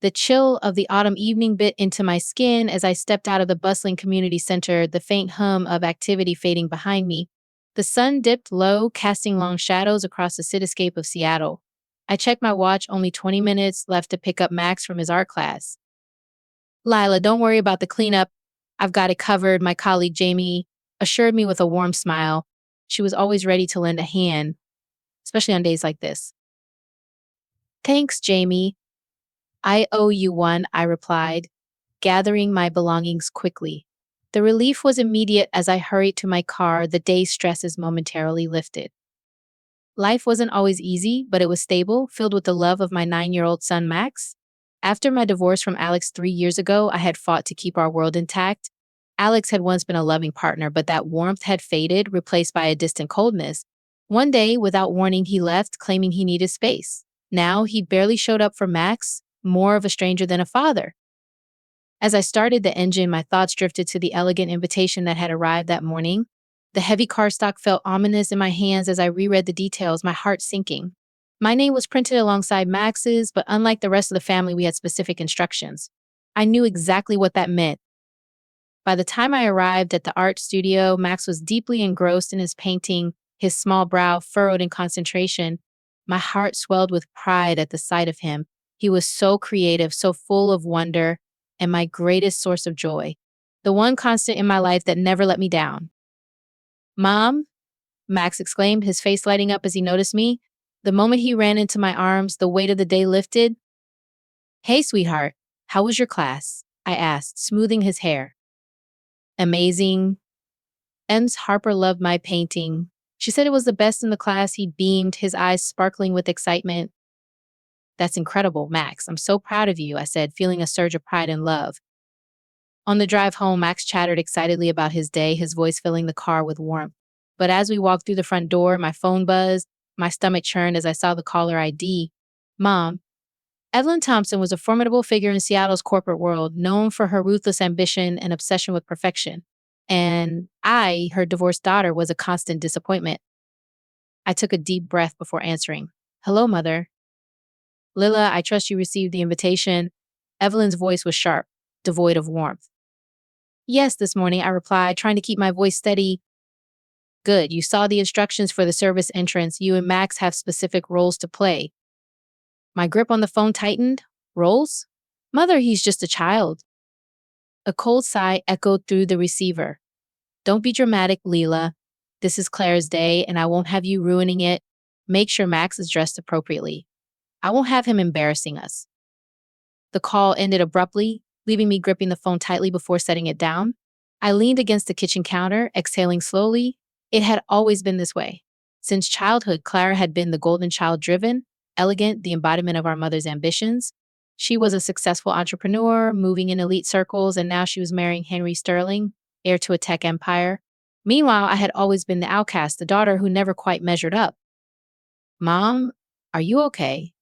The chill of the autumn evening bit into my skin as I stepped out of the bustling community center, the faint hum of activity fading behind me. The sun dipped low, casting long shadows across the cityscape of Seattle. I checked my watch, only 20 minutes left to pick up Max from his art class. Lila, don't worry about the cleanup. I've got it covered, my colleague Jamie assured me with a warm smile. She was always ready to lend a hand, especially on days like this. Thanks, Jamie. I owe you one, I replied, gathering my belongings quickly. The relief was immediate as I hurried to my car, the day's stresses momentarily lifted. Life wasn't always easy, but it was stable, filled with the love of my 9-year-old son, Max. After my divorce from Alex 3 years ago, I had fought to keep our world intact. Alex had once been a loving partner, but that warmth had faded, replaced by a distant coldness. One day, without warning, he left, claiming he needed space. Now, he barely showed up for Max, more of a stranger than a father. As I started the engine, my thoughts drifted to the elegant invitation that had arrived that morning. The heavy cardstock felt ominous in my hands as I reread the details, my heart sinking. My name was printed alongside Max's, but unlike the rest of the family, we had specific instructions. I knew exactly what that meant. By the time I arrived at the art studio, Max was deeply engrossed in his painting, his small brow furrowed in concentration. My heart swelled with pride at the sight of him. He was so creative, so full of wonder, and my greatest source of joy. The one constant in my life that never let me down. Mom, Max exclaimed, his face lighting up as he noticed me. The moment he ran into my arms, the weight of the day lifted. Hey, sweetheart, how was your class? I asked, smoothing his hair. Amazing. Ms. Harper loved my painting. She said it was the best in the class. He beamed, his eyes sparkling with excitement. That's incredible, Max. I'm so proud of you, I said, feeling a surge of pride and love. On the drive home, Max chattered excitedly about his day, his voice filling the car with warmth. But as we walked through the front door, my phone buzzed, my stomach churned as I saw the caller ID. Mom, Evelyn Thompson was a formidable figure in Seattle's corporate world, known for her ruthless ambition and obsession with perfection. And I, her divorced daughter, was a constant disappointment. I took a deep breath before answering. Hello, Mother. Lila, I trust you received the invitation. Evelyn's voice was sharp, devoid of warmth. Yes, this morning, I replied, trying to keep my voice steady. Good, you saw the instructions for the service entrance. You and Max have specific roles to play. My grip on the phone tightened. Roles? Mother, he's just a child. A cold sigh echoed through the receiver. Don't be dramatic, Leela. This is Claire's day, and I won't have you ruining it. Make sure Max is dressed appropriately. I won't have him embarrassing us. The call ended abruptly, leaving me gripping the phone tightly before setting it down. I leaned against the kitchen counter, exhaling slowly. It had always been this way. Since childhood, Clara had been the golden child, driven, elegant, the embodiment of our mother's ambitions. She was a successful entrepreneur, moving in elite circles, and now she was marrying Henry Sterling, heir to a tech empire. Meanwhile, I had always been the outcast, the daughter who never quite measured up. Mom, are you okay?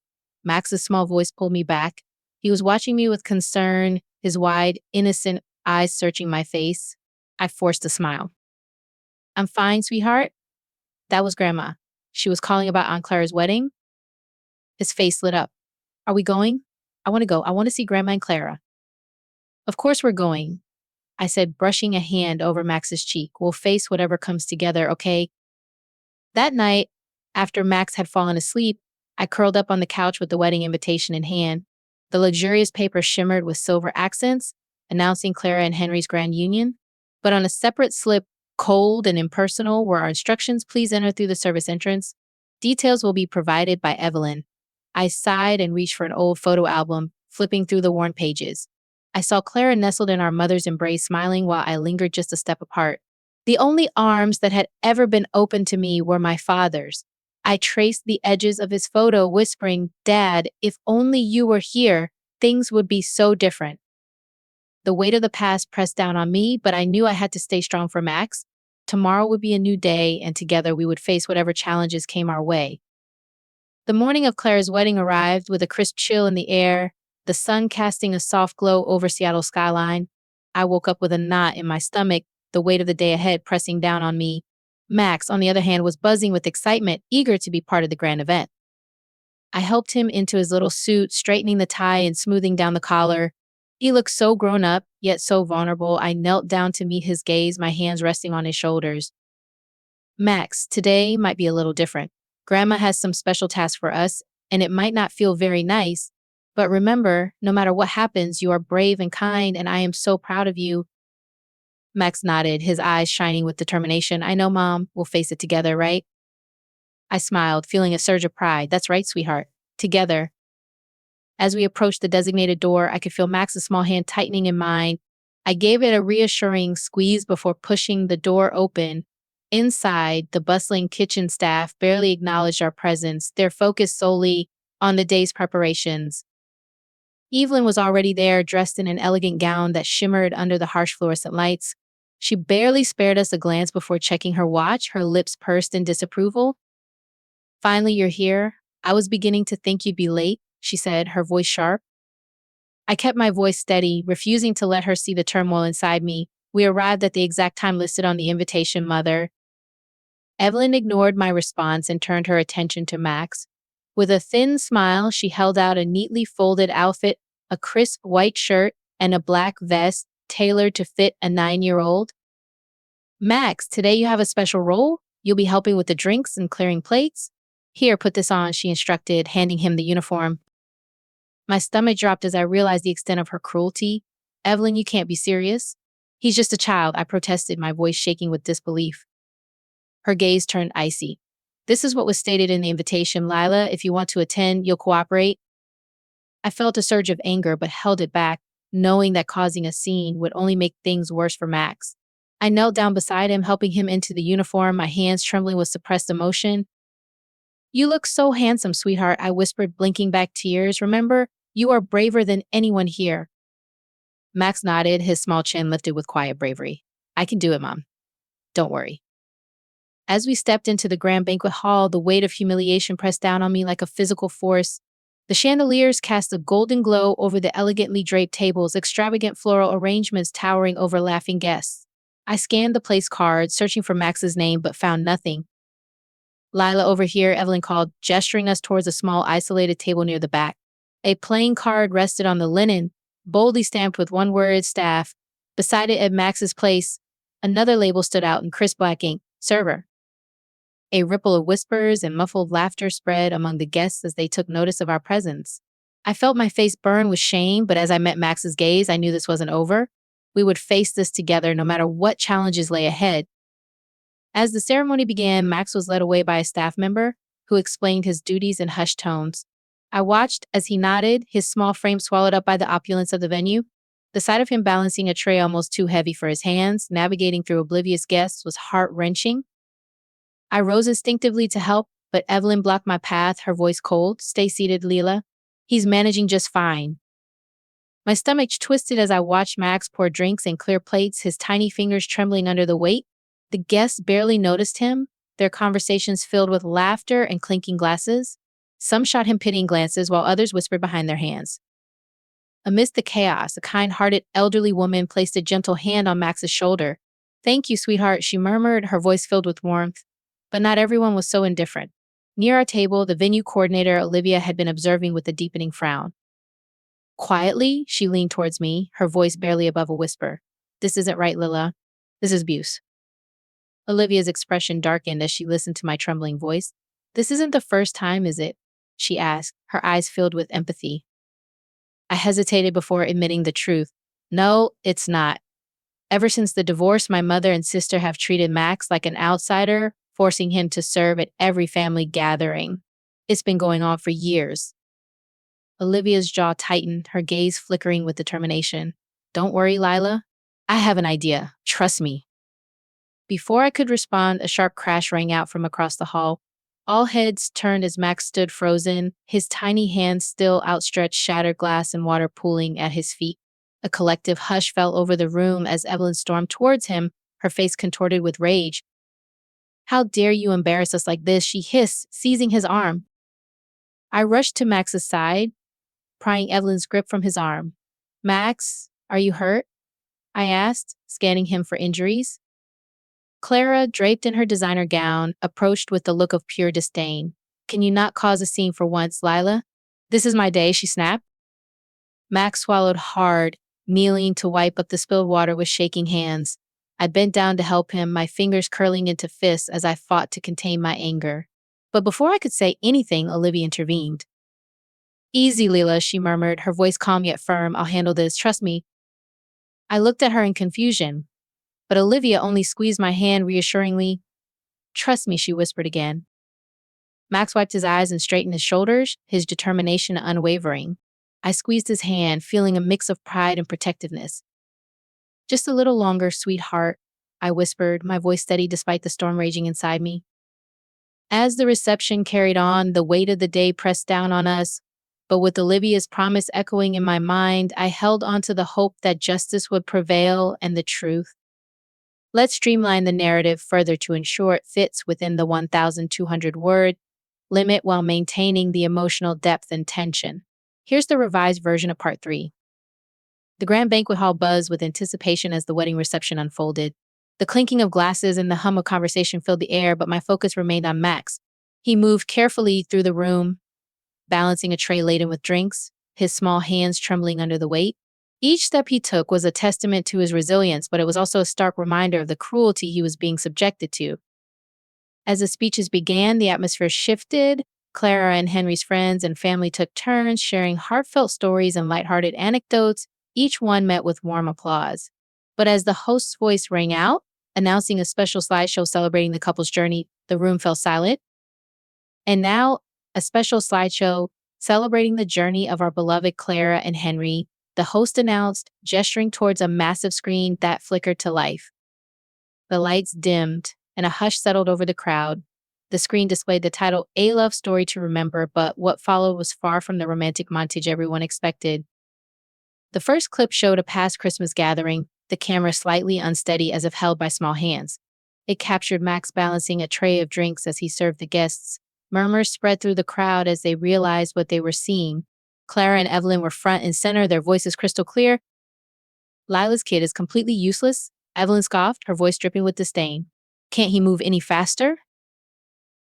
Max's small voice pulled me back. He was watching me with concern, his wide, innocent eyes searching my face. I forced a smile. I'm fine, sweetheart. That was Grandma. She was calling about Aunt Clara's wedding. His face lit up. Are we going? I want to go. I want to see Grandma and Clara. Of course we're going, I said, brushing a hand over Max's cheek. We'll face whatever comes together, okay? That night, after Max had fallen asleep, I curled up on the couch with the wedding invitation in hand. The luxurious paper shimmered with silver accents, announcing Clara and Henry's grand union. But on a separate slip, cold and impersonal, were our instructions: please enter through the service entrance. Details will be provided by Evelyn. I sighed and reached for an old photo album, flipping through the worn pages. I saw Clara nestled in our mother's embrace, smiling while I lingered just a step apart. The only arms that had ever been open to me were my father's. I traced the edges of his photo, whispering, Dad, if only you were here, things would be so different. The weight of the past pressed down on me, but I knew I had to stay strong for Max. Tomorrow would be a new day, and together we would face whatever challenges came our way. The morning of Clara's wedding arrived with a crisp chill in the air, the sun casting a soft glow over Seattle's skyline. I woke up with a knot in my stomach, the weight of the day ahead pressing down on me. Max, on the other hand, was buzzing with excitement, eager to be part of the grand event. I helped him into his little suit, straightening the tie and smoothing down the collar. He looked so grown up, yet so vulnerable. I knelt down to meet his gaze, my hands resting on his shoulders. Max, today might be a little different. Grandma has some special task for us, and it might not feel very nice. But remember, no matter what happens, you are brave and kind, and I am so proud of you. Max nodded, his eyes shining with determination. I know, Mom. We'll face it together, right? I smiled, feeling a surge of pride. That's right, sweetheart. Together. As we approached the designated door, I could feel Max's small hand tightening in mine. I gave it a reassuring squeeze before pushing the door open. Inside, the bustling kitchen staff barely acknowledged our presence, their focus solely on the day's preparations. Evelyn was already there, dressed in an elegant gown that shimmered under the harsh fluorescent lights. She barely spared us a glance before checking her watch, her lips pursed in disapproval. Finally, you're here. I was beginning to think you'd be late, she said, her voice sharp. I kept my voice steady, refusing to let her see the turmoil inside me. We arrived at the exact time listed on the invitation, Mother. Evelyn ignored my response and turned her attention to Max. With a thin smile, she held out a neatly folded outfit, a crisp white shirt, and a black vest tailored to fit a 9-year-old. Max, today you have a special role. You'll be helping with the drinks and clearing plates. Here, put this on, she instructed, handing him the uniform. My stomach dropped as I realized the extent of her cruelty. Evelyn, you can't be serious. He's just a child, I protested, my voice shaking with disbelief. Her gaze turned icy. This is what was stated in the invitation, Lila. If you want to attend, you'll cooperate. I felt a surge of anger, but held it back, knowing that causing a scene would only make things worse for Max. I knelt down beside him, helping him into the uniform, my hands trembling with suppressed emotion. You look so handsome, sweetheart, I whispered, blinking back tears. Remember, you are braver than anyone here. Max nodded, his small chin lifted with quiet bravery. I can do it, Mom. Don't worry. As we stepped into the grand banquet hall, the weight of humiliation pressed down on me like a physical force. The chandeliers cast a golden glow over the elegantly draped tables, extravagant floral arrangements towering over laughing guests. I scanned the place cards, searching for Max's name, but found nothing. Lila, over here, Evelyn called, gesturing us towards a small isolated table near the back. A plain card rested on the linen, boldly stamped with one word, staff. Beside it, at Max's place, another label stood out in crisp black ink, server. A ripple of whispers and muffled laughter spread among the guests as they took notice of our presence. I felt my face burn with shame, but as I met Max's gaze, I knew this wasn't over. We would face this together no matter what challenges lay ahead. As the ceremony began, Max was led away by a staff member who explained his duties in hushed tones. I watched as he nodded, his small frame swallowed up by the opulence of the venue. The sight of him balancing a tray almost too heavy for his hands, navigating through oblivious guests, was heart-wrenching. I rose instinctively to help, but Evelyn blocked my path, her voice cold. Stay seated, Leela. He's managing just fine. My stomach twisted as I watched Max pour drinks and clear plates, his tiny fingers trembling under the weight. The guests barely noticed him, their conversations filled with laughter and clinking glasses. Some shot him pitying glances, while others whispered behind their hands. Amidst the chaos, a kind-hearted elderly woman placed a gentle hand on Max's shoulder. Thank you, sweetheart, she murmured, her voice filled with warmth. But not everyone was so indifferent. Near our table, the venue coordinator, Olivia, had been observing with a deepening frown. Quietly, she leaned towards me, her voice barely above a whisper. This isn't right, Lila. This is abuse. Olivia's expression darkened as she listened to my trembling voice. This isn't the first time, is it? She asked, her eyes filled with empathy. I hesitated before admitting the truth. No, it's not. Ever since the divorce, my mother and sister have treated Max like an outsider, forcing him to serve at every family gathering. It's been going on for years. Olivia's jaw tightened, her gaze flickering with determination. Don't worry, Lila. I have an idea. Trust me. Before I could respond, a sharp crash rang out from across the hall. All heads turned as Max stood frozen, his tiny hands still outstretched, shattered glass and water pooling at his feet. A collective hush fell over the room as Evelyn stormed towards him, her face contorted with rage. How dare you embarrass us like this, she hissed, seizing his arm. I rushed to Max's side, prying Evelyn's grip from his arm. Max, are you hurt? I asked, scanning him for injuries. Clara, draped in her designer gown, approached with a look of pure disdain. Can you not cause a scene for once, Lila? This is my day, she snapped. Max swallowed hard, kneeling to wipe up the spilled water with shaking hands. I bent down to help him, my fingers curling into fists as I fought to contain my anger. But before I could say anything, Olivia intervened. Easy, Leela, she murmured, her voice calm yet firm. I'll handle this, trust me. I looked at her in confusion, but Olivia only squeezed my hand reassuringly. Trust me, she whispered again. Max wiped his eyes and straightened his shoulders, his determination unwavering. I squeezed his hand, feeling a mix of pride and protectiveness. Just a little longer, sweetheart, I whispered, my voice steady despite the storm raging inside me. As the reception carried on, the weight of the day pressed down on us, but with Olivia's promise echoing in my mind, I held on to the hope that justice would prevail and the truth. Let's streamline the narrative further to ensure it fits within the 1,200-word limit while maintaining the emotional depth and tension. Here's the revised version of Part 3. The grand banquet hall buzzed with anticipation as the wedding reception unfolded. The clinking of glasses and the hum of conversation filled the air, but my focus remained on Max. He moved carefully through the room, balancing a tray laden with drinks, his small hands trembling under the weight. Each step he took was a testament to his resilience, but it was also a stark reminder of the cruelty he was being subjected to. As the speeches began, the atmosphere shifted. Clara and Henry's friends and family took turns sharing heartfelt stories and lighthearted anecdotes, each one met with warm applause. But as the host's voice rang out, announcing a special slideshow celebrating the couple's journey, the room fell silent. And now, a special slideshow celebrating the journey of our beloved Clara and Henry, the host announced, gesturing towards a massive screen that flickered to life. The lights dimmed, and a hush settled over the crowd. The screen displayed the title, A Love Story to Remember, but what followed was far from the romantic montage everyone expected. The first clip showed a past Christmas gathering, the camera slightly unsteady as if held by small hands. It captured Max balancing a tray of drinks as he served the guests. Murmurs spread through the crowd as they realized what they were seeing. Clara and Evelyn were front and center, their voices crystal clear. Lila's kid is completely useless, Evelyn scoffed, her voice dripping with disdain. Can't he move any faster?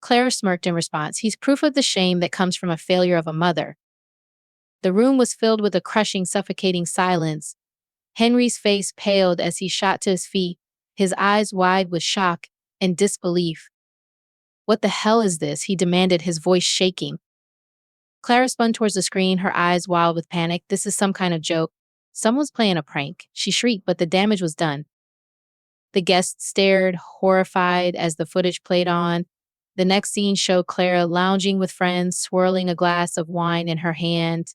Clara smirked in response. He's proof of the shame that comes from a failure of a mother. The room was filled with a crushing, suffocating silence. Henry's face paled as he shot to his feet, his eyes wide with shock and disbelief. What the hell is this? He demanded, his voice shaking. Clara spun towards the screen, her eyes wild with panic. This is some kind of joke. Someone's playing a prank. She shrieked, but the damage was done. The guests stared, horrified, as the footage played on. The next scene showed Clara lounging with friends, swirling a glass of wine in her hand.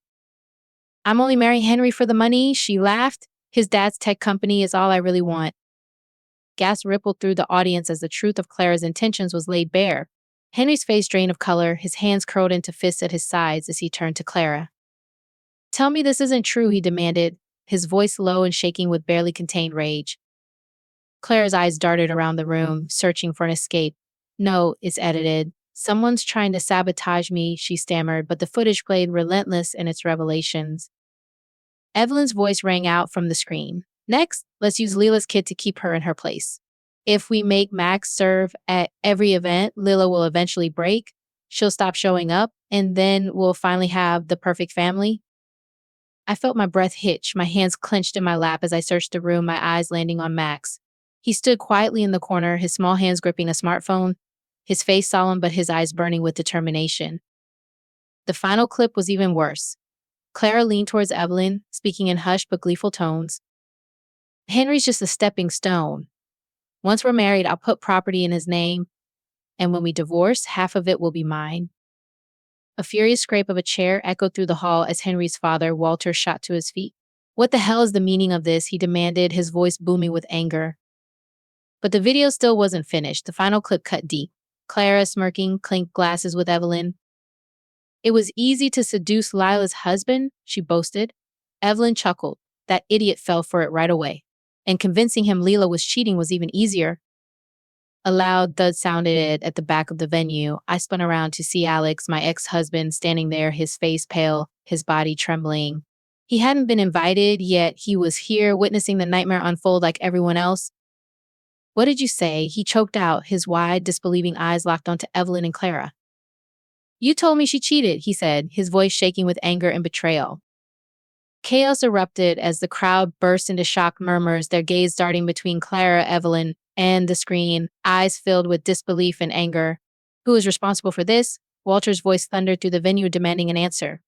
I'm only marrying Henry for the money, she laughed. His dad's tech company is all I really want. Gas rippled through the audience as the truth of Clara's intentions was laid bare. Henry's face drained of color, his hands curled into fists at his sides as he turned to Clara. Tell me this isn't true, he demanded, his voice low and shaking with barely contained rage. Clara's eyes darted around the room, searching for an escape. No, it's edited. Someone's trying to sabotage me, she stammered, but the footage played relentless in its revelations. Evelyn's voice rang out from the screen. Next, let's use Lila's kid to keep her in her place. If we make Max serve at every event, Lila will eventually break. She'll stop showing up, and then we'll finally have the perfect family. I felt my breath hitch, my hands clenched in my lap as I searched the room, my eyes landing on Max. He stood quietly in the corner, his small hands gripping a smartphone, his face solemn but his eyes burning with determination. The final clip was even worse. Clara leaned towards Evelyn, speaking in hushed but gleeful tones. Henry's just a stepping stone. Once we're married, I'll put property in his name, and when we divorce, half of it will be mine. A furious scrape of a chair echoed through the hall as Henry's father, Walter, shot to his feet. What the hell is the meaning of this? He demanded, his voice booming with anger. But the video still wasn't finished. The final clip cut deep. Clara, smirking, clinked glasses with Evelyn. It was easy to seduce Lila's husband, she boasted. Evelyn chuckled. That idiot fell for it right away. And convincing him Lila was cheating was even easier. A loud thud sounded at the back of the venue. I spun around to see Alex, my ex-husband, standing there, his face pale, his body trembling. He hadn't been invited, yet he was here, witnessing the nightmare unfold like everyone else. What did you say? He choked out, his wide, disbelieving eyes locked onto Evelyn and Clara. You told me she cheated, he said, his voice shaking with anger and betrayal. Chaos erupted as the crowd burst into shocked murmurs, their gaze darting between Clara, Evelyn, and the screen, eyes filled with disbelief and anger. Who is responsible for this? Walter's voice thundered through the venue, demanding an answer.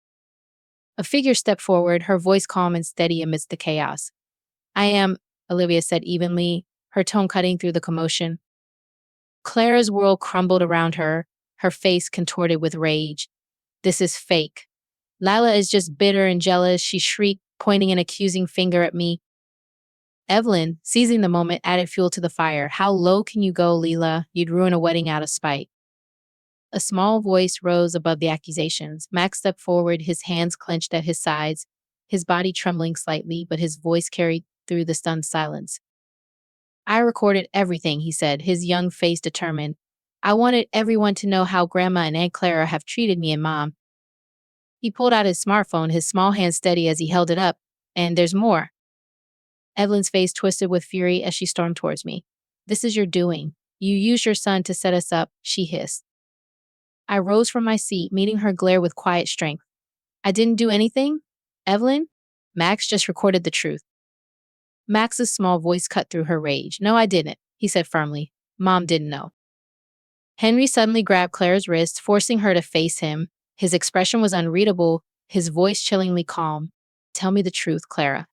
A figure stepped forward, her voice calm and steady amidst the chaos. I am, Olivia said evenly, her tone cutting through the commotion. Clara's world crumbled around her face contorted with rage. This is fake. Lila is just bitter and jealous, she shrieked, pointing an accusing finger at me. Evelyn, seizing the moment, added fuel to the fire. How low can you go, Leela? You'd ruin a wedding out of spite. A small voice rose above the accusations. Max stepped forward, his hands clenched at his sides, his body trembling slightly, but his voice carried through the stunned silence. I recorded everything, he said, his young face determined. I wanted everyone to know how Grandma and Aunt Clara have treated me and Mom. He pulled out his smartphone, his small hand steady as he held it up. And there's more. Evelyn's face twisted with fury as she stormed towards me. This is your doing. You used your son to set us up, she hissed. I rose from my seat, meeting her glare with quiet strength. I didn't do anything? Evelyn? Max just recorded the truth. Max's small voice cut through her rage. No, I didn't, he said firmly. Mom didn't know. Henry suddenly grabbed Clara's wrist, forcing her to face him. His expression was unreadable, his voice chillingly calm. Tell me the truth, Clara.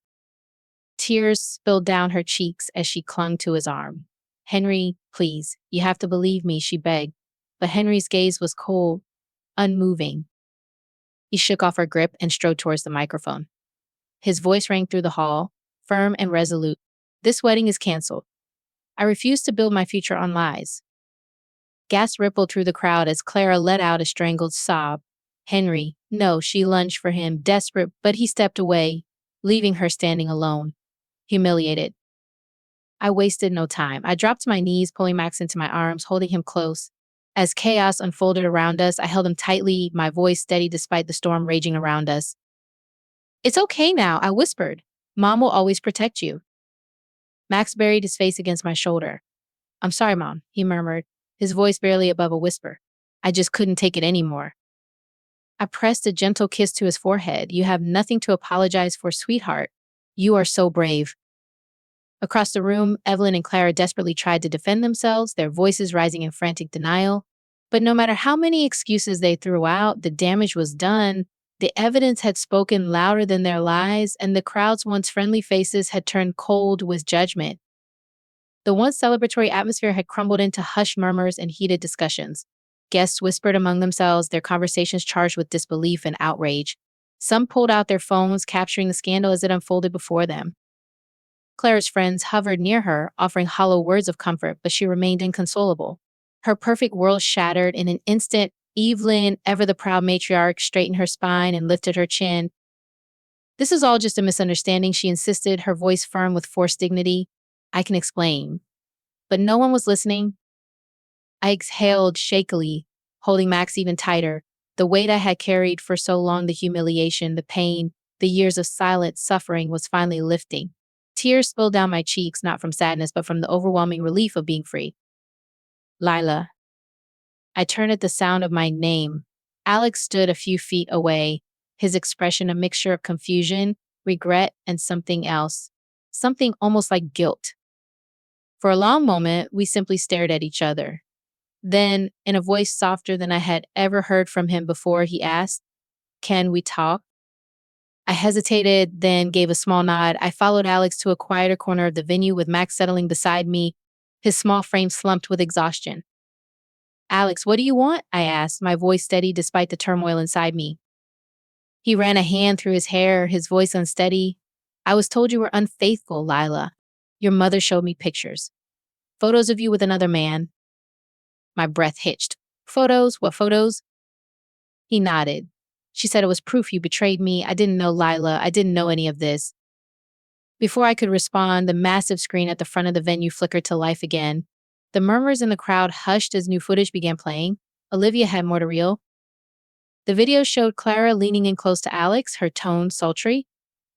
Tears spilled down her cheeks as she clung to his arm. Henry, please, you have to believe me, she begged. But Henry's gaze was cold, unmoving. He shook off her grip and strode towards the microphone. His voice rang through the hall, firm and resolute. This wedding is canceled. I refuse to build my future on lies. Gasps rippled through the crowd as Clara let out a strangled sob. Henry, no, she lunged for him, desperate, but he stepped away, leaving her standing alone, humiliated. I wasted no time. I dropped to my knees, pulling Max into my arms, holding him close. As chaos unfolded around us, I held him tightly, my voice steady despite the storm raging around us. It's okay now, I whispered. Mom will always protect you. Max buried his face against my shoulder. I'm sorry, Mom, he murmured, his voice barely above a whisper. I just couldn't take it anymore. I pressed a gentle kiss to his forehead. You have nothing to apologize for, sweetheart. You are so brave. Across the room, Evelyn and Clara desperately tried to defend themselves, their voices rising in frantic denial. But no matter how many excuses they threw out, the damage was done. The evidence had spoken louder than their lies, and the crowd's once friendly faces had turned cold with judgment. The once celebratory atmosphere had crumbled into hushed murmurs and heated discussions. Guests whispered among themselves, their conversations charged with disbelief and outrage. Some pulled out their phones, capturing the scandal as it unfolded before them. Clara's friends hovered near her, offering hollow words of comfort, but she remained inconsolable. Her perfect world shattered in an instant. Evelyn, ever the proud matriarch, straightened her spine and lifted her chin. This is all just a misunderstanding, she insisted, her voice firm with forced dignity. I can explain. But no one was listening. I exhaled shakily, holding Max even tighter. The weight I had carried for so long, the humiliation, the pain, the years of silent suffering was finally lifting. Tears spilled down my cheeks, not from sadness, but from the overwhelming relief of being free. Lila. I turned at the sound of my name. Alex stood a few feet away, his expression a mixture of confusion, regret, and something else. Something almost like guilt. For a long moment, we simply stared at each other. Then, in a voice softer than I had ever heard from him before, he asked, "Can we talk?" I hesitated, then gave a small nod. I followed Alex to a quieter corner of the venue with Max settling beside me, his small frame slumped with exhaustion. Alex, what do you want? I asked, my voice steady despite the turmoil inside me. He ran a hand through his hair, his voice unsteady. I was told you were unfaithful, Lila. Your mother showed me pictures. Photos of you with another man. My breath hitched. Photos? What photos? He nodded. She said it was proof you betrayed me. I didn't know Lila. I didn't know any of this. Before I could respond, the massive screen at the front of the venue flickered to life again. The murmurs in the crowd hushed as new footage began playing. Olivia had more to reel. The video showed Clara leaning in close to Alex, her tone sultry.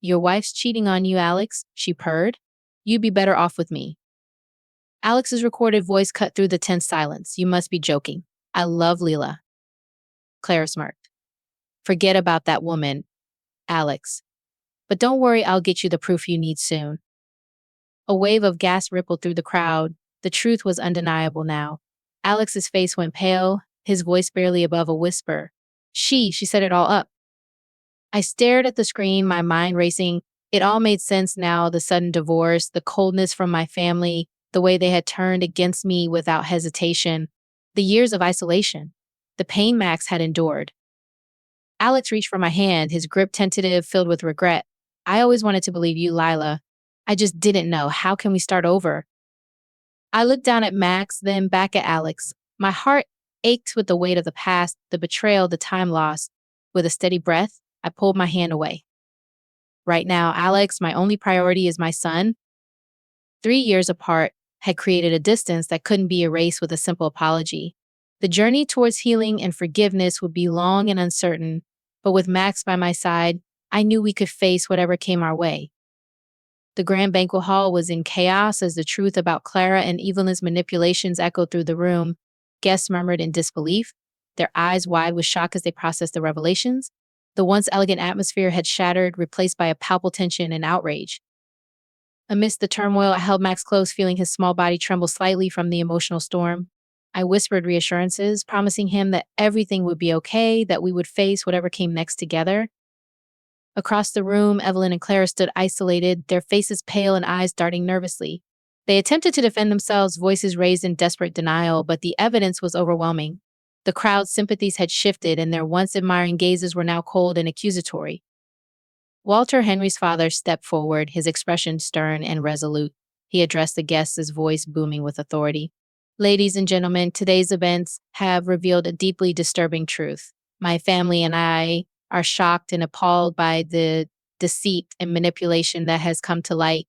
Your wife's cheating on you, Alex, she purred. You'd be better off with me. Alex's recorded voice cut through the tense silence. You must be joking. I love Leela. Clara smirked. Forget about that woman, Alex. But don't worry, I'll get you the proof you need soon. A wave of gas rippled through the crowd. The truth was undeniable now. Alex's face went pale, his voice barely above a whisper. She set it all up. I stared at the screen, my mind racing. It all made sense now, the sudden divorce, the coldness from my family, the way they had turned against me without hesitation, the years of isolation, the pain Max had endured. Alex reached for my hand, his grip tentative, filled with regret. I always wanted to believe you, Lila. I just didn't know. How can we start over? I looked down at Max, then back at Alex. My heart ached with the weight of the past, the betrayal, the time lost. With a steady breath, I pulled my hand away. Right now, Alex, my only priority is my son. 3 years apart had created a distance that couldn't be erased with a simple apology. The journey towards healing and forgiveness would be long and uncertain, but with Max by my side, I knew we could face whatever came our way. The grand banquet hall was in chaos as the truth about Clara and Evelyn's manipulations echoed through the room. Guests murmured in disbelief, their eyes wide with shock as they processed the revelations. The once elegant atmosphere had shattered, replaced by a palpable tension and outrage. Amidst the turmoil, I held Max close, feeling his small body tremble slightly from the emotional storm. I whispered reassurances, promising him that everything would be okay, that we would face whatever came next together. Across the room, Evelyn and Clara stood isolated, their faces pale and eyes darting nervously. They attempted to defend themselves, voices raised in desperate denial, but the evidence was overwhelming. The crowd's sympathies had shifted, and their once admiring gazes were now cold and accusatory. Walter, Henry's father, stepped forward, his expression stern and resolute. He addressed the guests, his voice booming with authority. Ladies and gentlemen, today's events have revealed a deeply disturbing truth. My family and I are shocked and appalled by the deceit and manipulation that has come to light.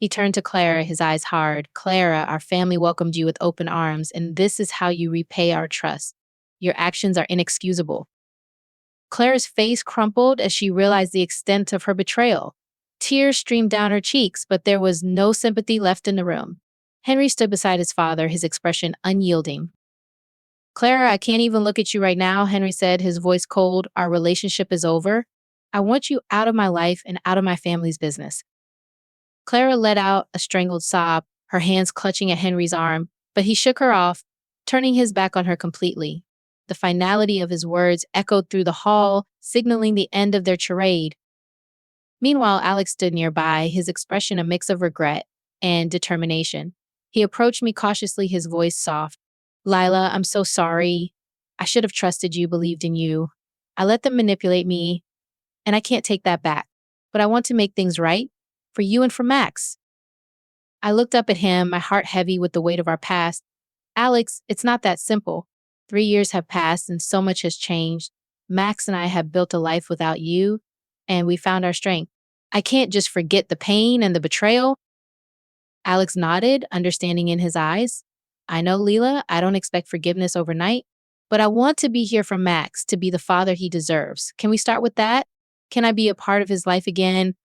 He turned to Clara, his eyes hard. Clara, our family welcomed you with open arms, and this is how you repay our trust. Your actions are inexcusable. Clara's face crumpled as she realized the extent of her betrayal. Tears streamed down her cheeks, but there was no sympathy left in the room. Henry stood beside his father, his expression unyielding. Clara, I can't even look at you right now, Henry said, his voice cold. Our relationship is over. I want you out of my life and out of my family's business. Clara let out a strangled sob, her hands clutching at Henry's arm, but he shook her off, turning his back on her completely. The finality of his words echoed through the hall, signaling the end of their charade. Meanwhile, Alex stood nearby, his expression a mix of regret and determination. He approached me cautiously, his voice soft. Lila, I'm so sorry. I should have trusted you, believed in you. I let them manipulate me, and I can't take that back. But I want to make things right for you and for Max. I looked up at him, my heart heavy with the weight of our past. Alex, it's not that simple. 3 years have passed and so much has changed. Max and I have built a life without you, and we found our strength. I can't just forget the pain and the betrayal. Alex nodded, understanding in his eyes. I know, Leela, I don't expect forgiveness overnight, but I want to be here for Max, to be the father he deserves. Can we start with that? Can I be a part of his life again?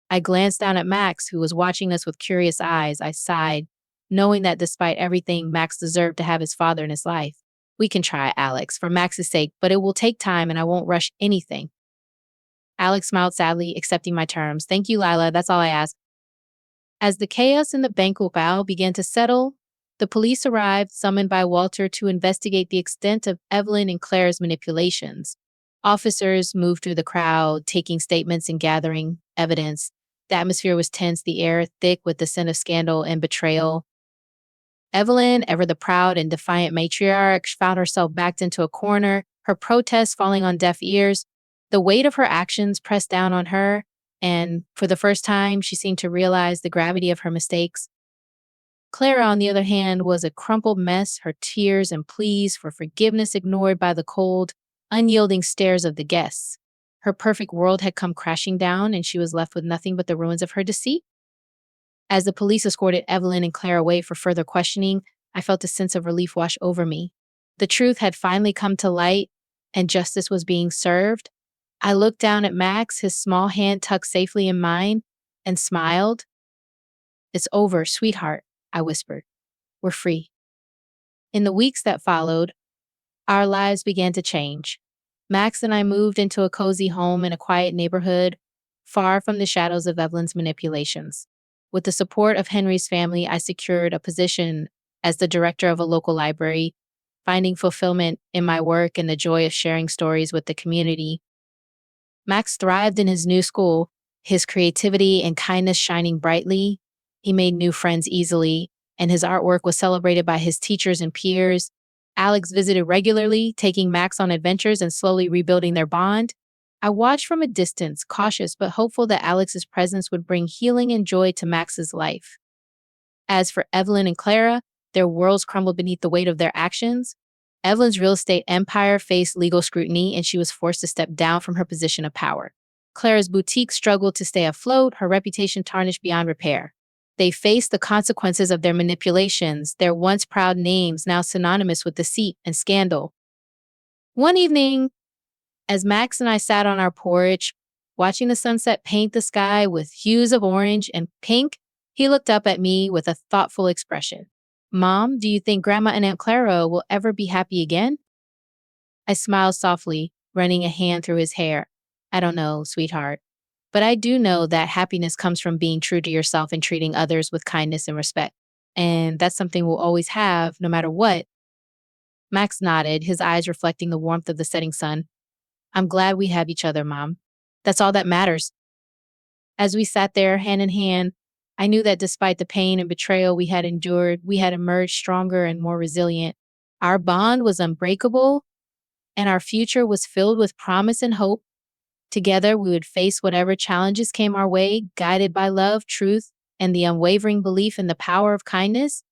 I glanced down at Max, who was watching us with curious eyes. I sighed, knowing that despite everything, Max deserved to have his father in his life. We can try, Alex, for Max's sake, but it will take time and I won't rush anything. Alex smiled sadly, accepting my terms. Thank you, Lila. That's all I ask. As the chaos in the banquet hall began to settle, the police arrived, summoned by Walter to investigate the extent of Evelyn and Claire's manipulations. Officers moved through the crowd, taking statements and gathering evidence. The atmosphere was tense, the air thick with the scent of scandal and betrayal. Evelyn, ever the proud and defiant matriarch, found herself backed into a corner, her protests falling on deaf ears. The weight of her actions pressed down on her, and for the first time, she seemed to realize the gravity of her mistakes. Clara, on the other hand, was a crumpled mess, her tears and pleas for forgiveness ignored by the cold, unyielding stares of the guests. Her perfect world had come crashing down, and she was left with nothing but the ruins of her deceit. As the police escorted Evelyn and Claire away for further questioning, I felt a sense of relief wash over me. The truth had finally come to light, and justice was being served. I looked down at Max, his small hand tucked safely in mine, and smiled. It's over, sweetheart, I whispered. We're free. In the weeks that followed, Our lives began to change. Max and I moved into a cozy home in a quiet neighborhood, far from the shadows of Evelyn's manipulations. With the support of Henry's family, I secured a position as the director of a local library, finding fulfillment in my work and the joy of sharing stories with the community. Max thrived in his new school, his creativity and kindness shining brightly. He made new friends easily, and his artwork was celebrated by his teachers and peers. Alex visited regularly, taking Max on adventures and slowly rebuilding their bond. I watched from a distance, cautious but hopeful that Alex's presence would bring healing and joy to Max's life. As for Evelyn and Clara, their worlds crumbled beneath the weight of their actions. Evelyn's real estate empire faced legal scrutiny, and she was forced to step down from her position of power. Clara's boutique struggled to stay afloat, her reputation tarnished beyond repair. They faced the consequences of their manipulations, their once proud names now synonymous with deceit and scandal. One evening, as Max and I sat on our porch, watching the sunset paint the sky with hues of orange and pink, he looked up at me with a thoughtful expression. Mom, do you think Grandma and Aunt Clara will ever be happy again? I smiled softly, running a hand through his hair. I don't know, sweetheart. But I do know that happiness comes from being true to yourself and treating others with kindness and respect. And that's something we'll always have, no matter what. Max nodded, his eyes reflecting the warmth of the setting sun. I'm glad we have each other, Mom. That's all that matters. As we sat there, hand in hand, I knew that despite the pain and betrayal we had endured, we had emerged stronger and more resilient. Our bond was unbreakable, and our future was filled with promise and hope. Together, we would face whatever challenges came our way, guided by love, truth, and the unwavering belief in the power of kindness.